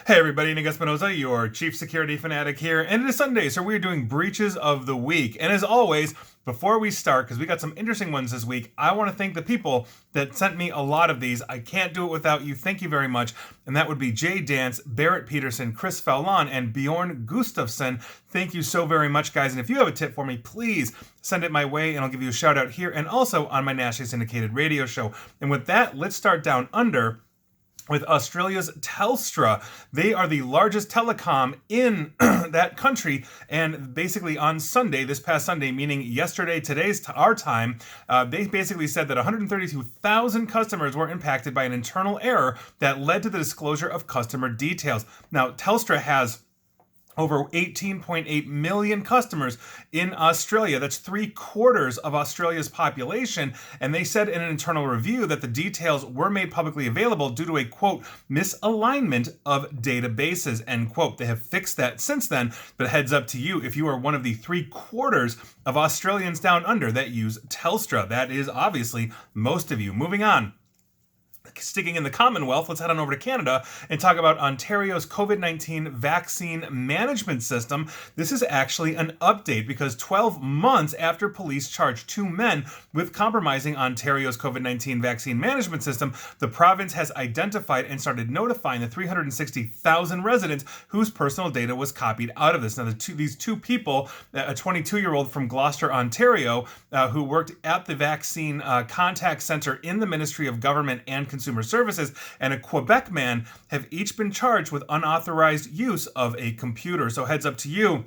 Hey everybody, Nick Espinoza, your chief security fanatic here, and it is Sunday, so we're doing breaches of the week. And as always, before we start, because we got some interesting ones this week, I want to thank the people that sent me a lot of these. I can't do it without you. Thank you very much. And that would be Jay Dance, Barrett Peterson, Chris Fallon, and Bjorn Gustafsson. Thank you so very much, guys. And if you have a tip for me, please send it my way, and I'll give you a shout out here and also on my nationally syndicated radio show. And with that, let's start down under with Australia's Telstra. They are the largest telecom in that country, and basically on Sunday, this past Sunday, meaning yesterday, our time, they basically said that 132,000 customers were impacted by an internal error that led to the disclosure of customer details. Now, Telstra has over 18.8 million customers in Australia. That's 3/4 of Australia's population. And they said in an internal review that the details were made publicly available due to a, quote, misalignment of databases, end quote. They have fixed that since then, but heads up to you if you are one of the 3/4 of Australians down under that use Telstra. That is obviously most of you. Moving on. Sticking in the Commonwealth, let's head on over to Canada and talk about Ontario's COVID-19 vaccine management system. This is actually an update because 12 months after police charged 2 men with compromising Ontario's COVID-19 vaccine management system, the province has identified and started notifying the 360,000 residents whose personal data was copied out of this. Now, these two people, a 22-year-old from Gloucester, Ontario, who worked at the vaccine contact center in the Ministry of Government and Consumer Services, and a Quebec man have each been charged with unauthorized use of a computer. So heads up to you,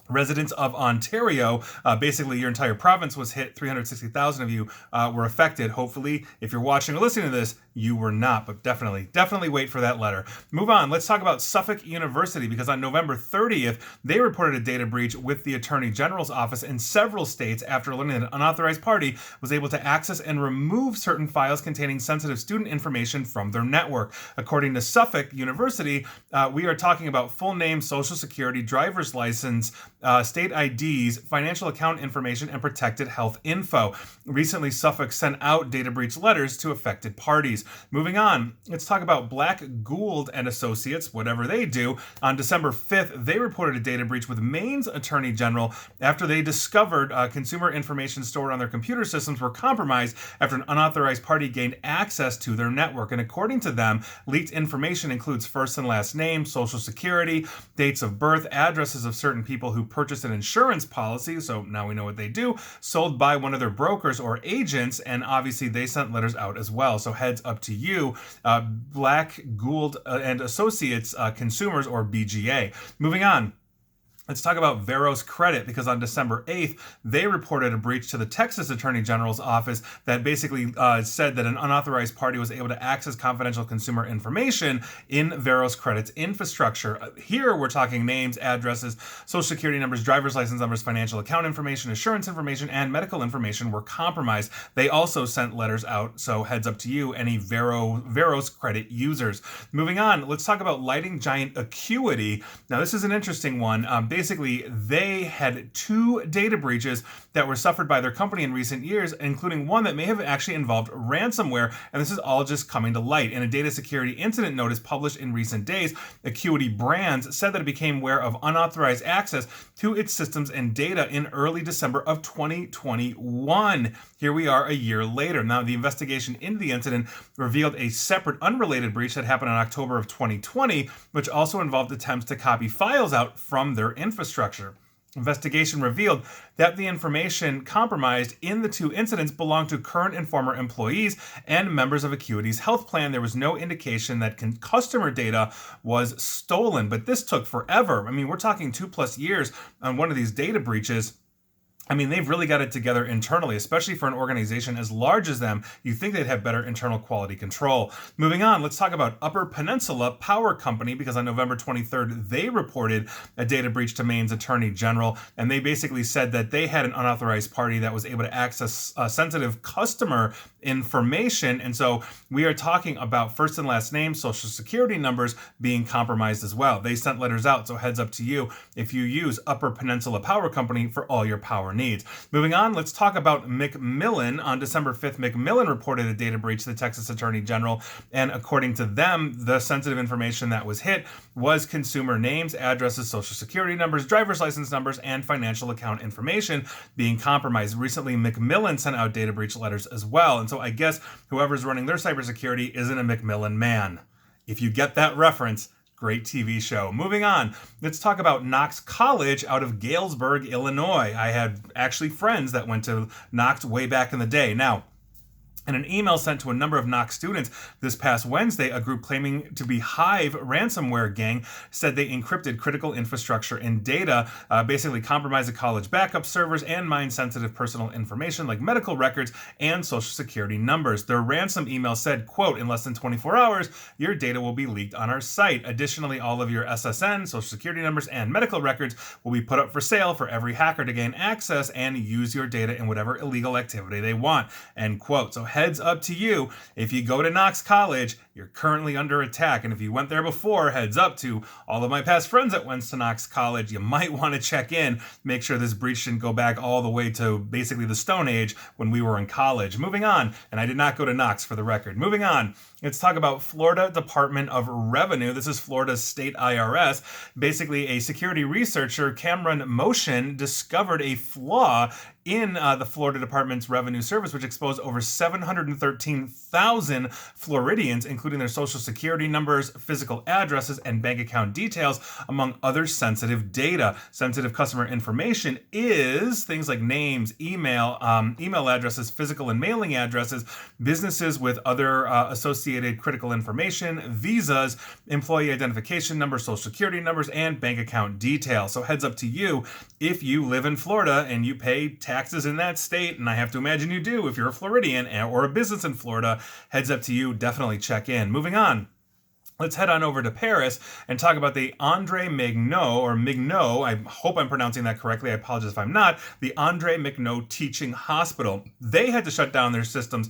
residents of Ontario. Basically your entire province was hit. 360,000 of you were affected. Hopefully, if you're watching or listening to this, you were not, but definitely wait for that letter. Move on. Let's talk about Suffolk University, because on November 30th, they reported a data breach with the Attorney General's office in several states after learning that an unauthorized party was able to access and remove certain files containing sensitive student information from their network. According to Suffolk University, we are talking about full name, social security, driver's license, state IDs, financial account information, and protected health info. Recently, Suffolk sent out data breach letters to affected parties. Moving on, let's talk about Black Gould and Associates, whatever they do. On December 5th, they reported a data breach with Maine's Attorney General after they discovered consumer information stored on their computer systems were compromised after an unauthorized party gained access to their network. And according to them, leaked information includes first and last name, social security, dates of birth, addresses of certain people who purchased an insurance policy, so now we know what they do, sold by one of their brokers or agents, and obviously they sent letters out as well. So heads up to you, Black Gould and Associates Consumers, or BGA. Moving on. Let's talk about Veros Credit, because on December 8th, they reported a breach to the Texas Attorney General's office that basically said that an unauthorized party was able to access confidential consumer information in Veros Credit's infrastructure. Here, we're talking names, addresses, social security numbers, driver's license numbers, financial account information, insurance information, and medical information were compromised. They also sent letters out, so heads up to you, any Veros Credit users. Moving on, let's talk about lighting giant Acuity. Now, this is an interesting one. Basically, they had 2 data breaches that were suffered by their company in recent years, including one that may have actually involved ransomware, and this is all just coming to light. In a data security incident notice published in recent days, Acuity Brands said that it became aware of unauthorized access to its systems and data in early December of 2021. Here we are a year later. Now, the investigation into the incident revealed a separate unrelated breach that happened in October of 2020, which also involved attempts to copy files out from their infrastructure. Investigation revealed that the information compromised in the 2 incidents belonged to current and former employees and members of Acuity's health plan. There was no indication that customer data was stolen, but this took forever. I mean, we're talking 2+ years on one of these data breaches. I mean, they've really got it together internally, especially for an organization as large as them. You think they'd have better internal quality control. Moving on, let's talk about Upper Peninsula Power Company, because on November 23rd, they reported a data breach to Maine's Attorney General, and they basically said that they had an unauthorized party that was able to access sensitive customer information. And so we are talking about first and last name, social security numbers being compromised as well. They sent letters out, so heads up to you if you use Upper Peninsula Power Company for all your power needs. Moving on, let's talk about Macmillan. On December 5th, Macmillan reported a data breach to the Texas Attorney General, and according to them, the sensitive information that was hit was consumer names, addresses, social security numbers, driver's license numbers, and financial account information being compromised. Recently, Macmillan sent out data breach letters as well, and so I guess whoever's running their cybersecurity isn't a Macmillan man. If you get that reference, great TV show. Moving on, let's talk about Knox College out of Galesburg, Illinois. I had actually friends that went to Knox way back in the day. Now, in an email sent to a number of Knox students this past Wednesday, a group claiming to be Hive ransomware gang said they encrypted critical infrastructure and data, basically compromised the college backup servers and mined sensitive personal information like medical records and social security numbers. Their ransom email said, quote, "In less than 24 hours, your data will be leaked on our site. Additionally, all of your SSN, social security numbers, and medical records will be put up for sale for every hacker to gain access and use your data in whatever illegal activity they want," end quote. So heads up to you, if you go to Knox College, you're currently under attack. And if you went there before, heads up to all of my past friends that went to Knox College, you might want to check in, make sure this breach didn't go back all the way to basically the Stone Age when we were in college. Moving on, and I did not go to Knox for the record. Moving on, let's talk about Florida Department of Revenue. This is Florida's state IRS. Basically, a security researcher, Cameron Motion, discovered a flaw in the Florida Department's Revenue Service, which exposed over 713,000 Floridians, including their social security numbers, physical addresses, and bank account details, among other sensitive data. Sensitive customer information is things like names, email addresses, physical and mailing addresses, businesses with other associated critical information, visas, employee identification numbers, social security numbers, and bank account details. So heads up to you, if you live in Florida and you pay taxes in that state, and I have to imagine you do if you're a Floridian or a business in Florida, heads up to you, definitely check in. Moving on. Let's head on over to Paris and talk about the Andre Mignot, I hope I'm pronouncing that correctly, I apologize if I'm not, the Andre Mignot Teaching Hospital. They had to shut down their systems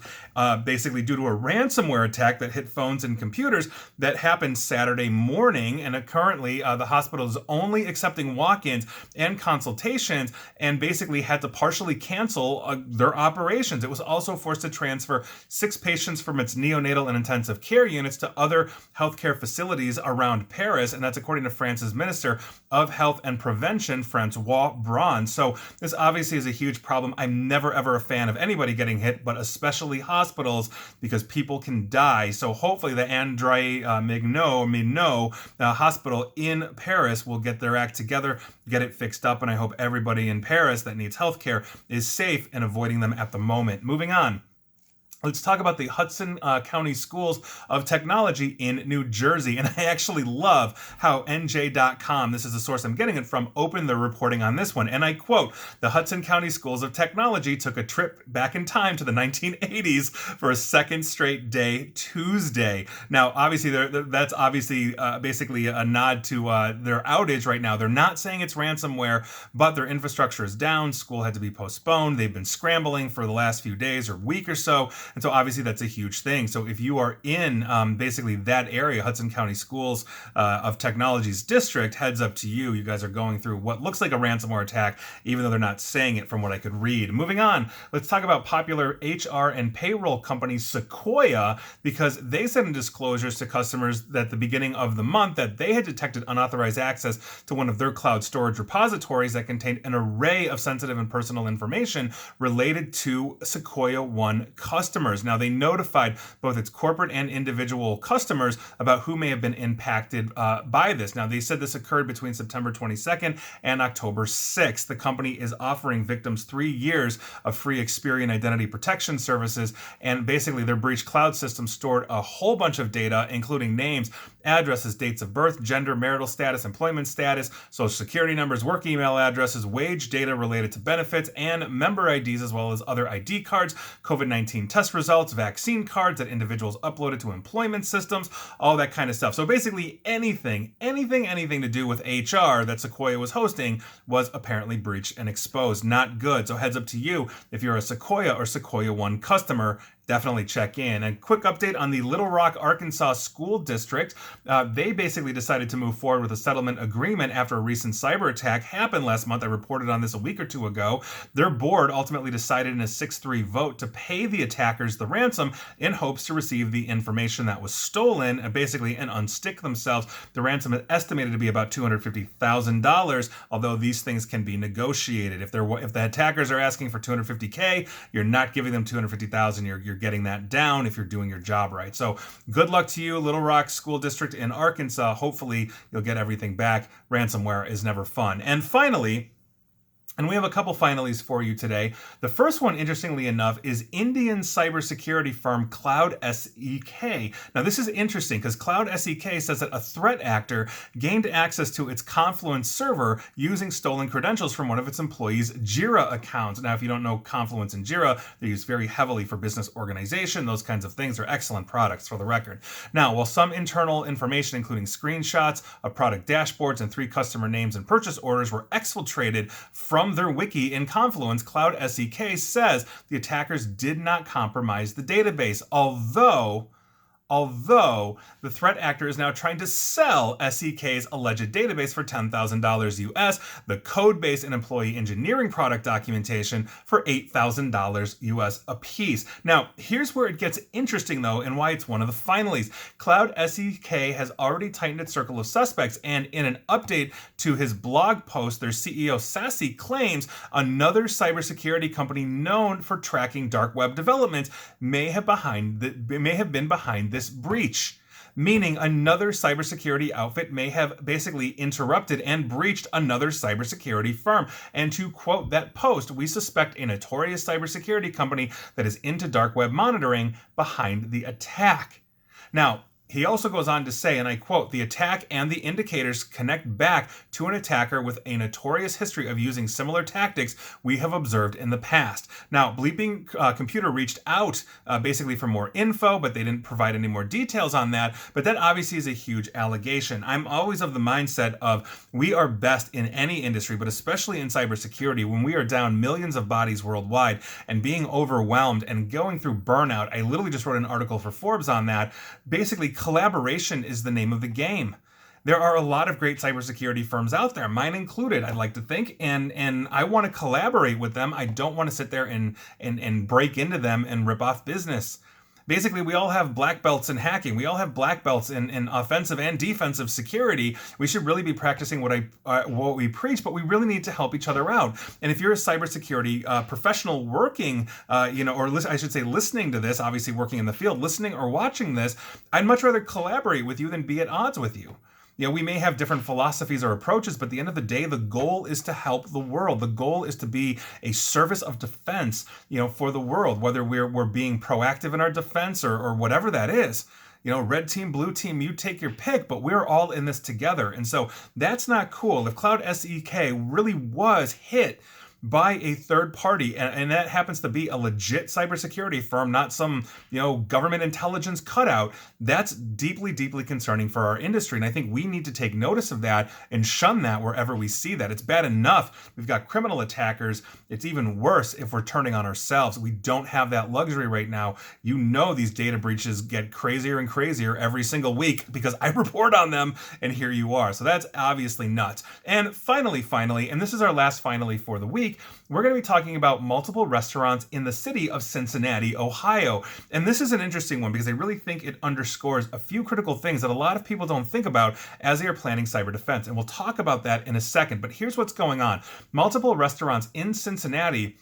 basically due to a ransomware attack that hit phones and computers that happened Saturday morning, and currently the hospital is only accepting walk-ins and consultations and basically had to partially cancel their operations. It was also forced to transfer 6 patients from its neonatal and intensive care units to other healthcare facilities around Paris, and that's according to France's Minister of Health and Prevention, Francois Braun. So this obviously is a huge problem. I'm never ever a fan of anybody getting hit, but especially hospitals, because people can die. So hopefully the Andre Mignot hospital in Paris will get their act together, get it fixed up, and I hope everybody in Paris that needs healthcare is safe and avoiding them at the moment. Moving on. Let's talk about the Hudson County Schools of Technology in New Jersey. And I actually love how NJ.com, this is the source I'm getting it from, opened their reporting on this one. And I quote, "The Hudson County Schools of Technology took a trip back in time to the 1980s for a second straight day Tuesday." Now, obviously, that's obviously basically a nod to their outage right now. They're not saying it's ransomware, but their infrastructure is down. School had to be postponed. They've been scrambling for the last few days or week or so. And so obviously that's a huge thing. So if you are in basically that area, Hudson County Schools of Technology's district, heads up to you. You guys are going through what looks like a ransomware attack, even though they're not saying it from what I could read. Moving on, let's talk about popular HR and payroll company Sequoia, because they sent in disclosures to customers at the beginning of the month that they had detected unauthorized access to one of their cloud storage repositories that contained an array of sensitive and personal information related to Sequoia One customers. Now, they notified both its corporate and individual customers about who may have been impacted by this. Now, they said this occurred between September 22nd and October 6th. The company is offering victims 3 years of free Experian identity protection services, and basically their breach cloud system stored a whole bunch of data, including names, addresses, dates of birth, gender, marital status, employment status, social security numbers, work email addresses, wage data related to benefits, and member IDs, as well as other ID cards, COVID-19 test results, vaccine cards that individuals uploaded to employment systems, all that kind of stuff. So basically anything to do with HR that Sequoia was hosting was apparently breached and exposed. Not good. So heads up to you if you're a Sequoia or Sequoia One customer. definitely check in. A quick update on the Little Rock, Arkansas School District. They basically decided to move forward with a settlement agreement after a recent cyber attack happened last month. I reported on this a week or two ago. Their board ultimately decided in a 6-3 vote to pay the attackers the ransom in hopes to receive the information that was stolen and unstick themselves. The ransom is estimated to be about $250,000, although these things can be negotiated. If the attackers are asking for $250K, you're not giving them $250,000. You're getting that down if you're doing your job right. So good luck to you, Little Rock School District in Arkansas. Hopefully you'll get everything back. Ransomware is never fun. And finally, and we have a couple finalies for you today. The first one, interestingly enough, is Indian cybersecurity firm Cloud SEK. Now, this is interesting because Cloud SEK says that a threat actor gained access to its Confluence server using stolen credentials from one of its employees' Jira accounts. Now, if you don't know Confluence and Jira, they're used very heavily for business organization. Those kinds of things are excellent products, for the record. Now, while some internal information, including screenshots of product dashboards and 3 customer names and purchase orders, were exfiltrated from their wiki in Confluence, Cloud SEK says the attackers did not compromise the database, although the threat actor is now trying to sell SEK's alleged database for $10,000 US, the code base and employee engineering product documentation for $8,000 US apiece. Now, here's where it gets interesting, though, and why it's one of the finalies. Cloud SEK has already tightened its circle of suspects, and in an update to his blog post, their CEO Sassy claims another cybersecurity company known for tracking dark web developments may have been behind this breach, meaning another cybersecurity outfit may have basically interrupted and breached another cybersecurity firm. And to quote that post, we suspect a notorious cybersecurity company that is into dark web monitoring behind the attack. Now, he also goes on to say, and I quote, "The attack and the indicators connect back to an attacker with a notorious history of using similar tactics we have observed in the past." Now, Bleeping Computer reached out basically for more info, but they didn't provide any more details on that. But that obviously is a huge allegation. I'm always of the mindset of we are best in any industry, but especially in cybersecurity, when we are down millions of bodies worldwide and being overwhelmed and going through burnout. I literally just wrote an article for Forbes on that. Basically, collaboration is the name of the game. There are a lot of great cybersecurity firms out there, mine included, I'd like to think, and I want to collaborate with them. I don't want to sit there and break into them and rip off business. Basically, we all have black belts in hacking. We all have black belts in offensive and defensive security. We should really be practicing what we preach, but we really need to help each other out. And if you're a cybersecurity professional working, I should say listening to this, obviously working in the field, listening or watching this, I'd much rather collaborate with you than be at odds with you. We may have different philosophies or approaches, but at the end of the day, the goal is to help the world. The goal is to be a service of defense, for the world, whether we're being proactive in our defense or whatever that is. Red team, blue team, you take your pick, but we're all in this together. And so that's not cool. If Cloud SEK really was hit by a third party, and that happens to be a legit cybersecurity firm, not some government intelligence cutout, that's deeply, deeply concerning for our industry. And I think we need to take notice of that and shun that wherever we see that. It's bad enough we've got criminal attackers. It's even worse if we're turning on ourselves. We don't have that luxury right now. These data breaches get crazier and crazier every single week because I report on them, and here you are. So that's obviously nuts. And finally, and this is our last finally for the week, we're going to be talking about multiple restaurants in the city of Cincinnati, Ohio. And this is an interesting one because I really think it underscores a few critical things that a lot of people don't think about as they are planning cyber defense. And we'll talk about that in a second. But here's what's going on. Multiple restaurants in Cincinnati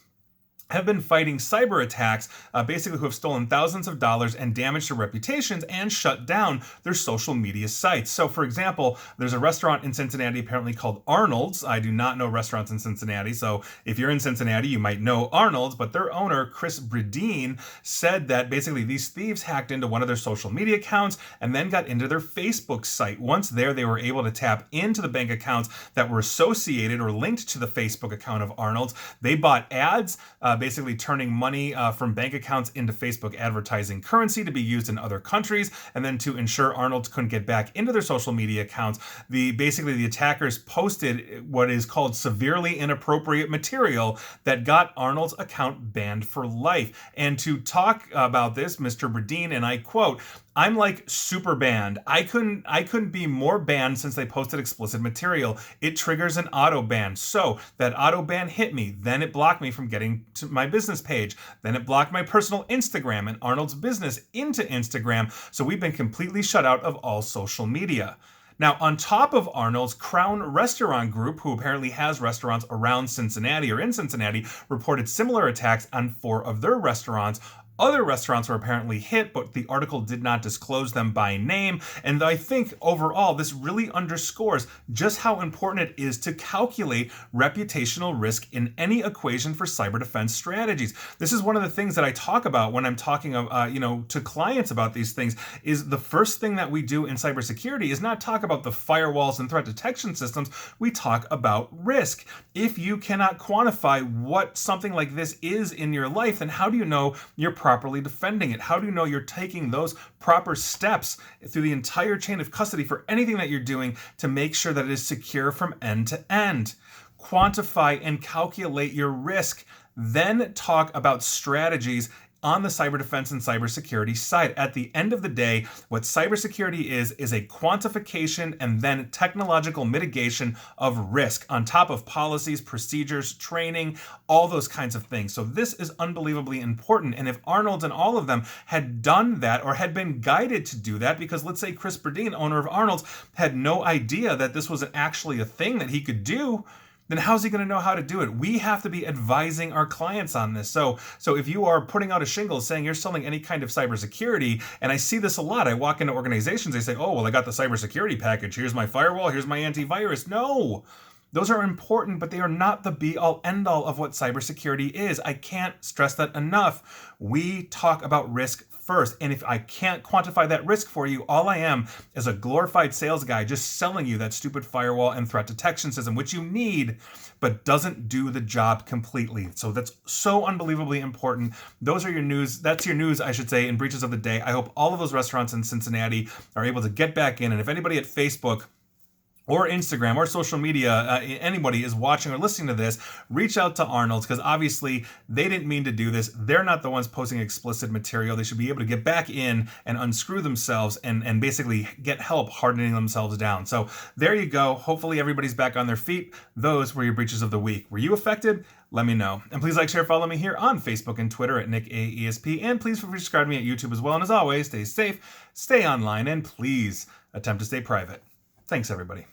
have been fighting cyber attacks, basically who have stolen thousands of dollars and damaged their reputations and shut down their social media sites. So, for example, there's a restaurant in Cincinnati apparently called Arnold's. I do not know restaurants in Cincinnati, so if you're in Cincinnati, you might know Arnold's, but their owner, Chris Bredeen, said that basically these thieves hacked into one of their social media accounts and then got into their Facebook site. Once there, they were able to tap into the bank accounts that were associated or linked to the Facebook account of Arnold's. They bought ads, basically turning money from bank accounts into Facebook advertising currency to be used in other countries, and then to ensure Arnold's couldn't get back into their social media accounts, basically the attackers posted what is called severely inappropriate material that got Arnold's account banned for life. And to talk about this, Mr. Bradeen, and I quote, "I'm like super banned. I couldn't be more banned since they posted explicit material. It triggers an auto ban. So that auto ban hit me. Then it blocked me from getting to my business page. Then it blocked my personal Instagram and Arnold's business into Instagram. So we've been completely shut out of all social media." Now, on top of Arnold's, Crown Restaurant Group, who apparently has restaurants around Cincinnati or in Cincinnati, reported similar attacks on 4 of their restaurants. Other restaurants were apparently hit, but the article did not disclose them by name. And I think overall, this really underscores just how important it is to calculate reputational risk in any equation for cyber defense strategies. This is one of the things that I talk about when I'm talking to clients about these things. Is the first thing that we do in cybersecurity is not talk about the firewalls and threat detection systems. We talk about risk. If you cannot quantify what something like this is in your life, then how do you know you're properly defending it? How do you know you're taking those proper steps through the entire chain of custody for anything that you're doing to make sure that it is secure from end to end? Quantify and calculate your risk. Then talk about strategies on the cyber defense and cybersecurity side. At the end of the day, what cybersecurity is a quantification and then technological mitigation of risk on top of policies, procedures, training, all those kinds of things. So this is unbelievably important. And if Arnold and all of them had done that or had been guided to do that, because let's say Chris Bradeen, owner of Arnold's, had no idea that this was actually a thing that he could do, then how's he going to know how to do it? We have to be advising our clients on this. So if you are putting out a shingle saying you're selling any kind of cybersecurity, and I see this a lot, I walk into organizations, they say, "Oh, well, I got the cybersecurity package. Here's my firewall. Here's my antivirus." No, those are important, but they are not the be-all, end-all of what cybersecurity is. I can't stress that enough. We talk about risk first. And if I can't quantify that risk for you, all I am is a glorified sales guy just selling you that stupid firewall and threat detection system, which you need, but doesn't do the job completely. So that's so unbelievably important. Those are your news. That's your news, I should say, in breaches of the day. I hope all of those restaurants in Cincinnati are able to get back in. And if anybody at Facebook or Instagram or social media, anybody is watching or listening to this, reach out to Arnold's, because obviously they didn't mean to do this. They're not the ones posting explicit material. They should be able to get back in and unscrew themselves and basically get help hardening themselves down. So there you go. Hopefully everybody's back on their feet. Those were your breaches of the week. Were you affected? Let me know. And please like, share, follow me here on Facebook and Twitter at NickAESP. And please feel free to subscribe to me at YouTube as well. And as always, stay safe, stay online, and please attempt to stay private. Thanks, everybody.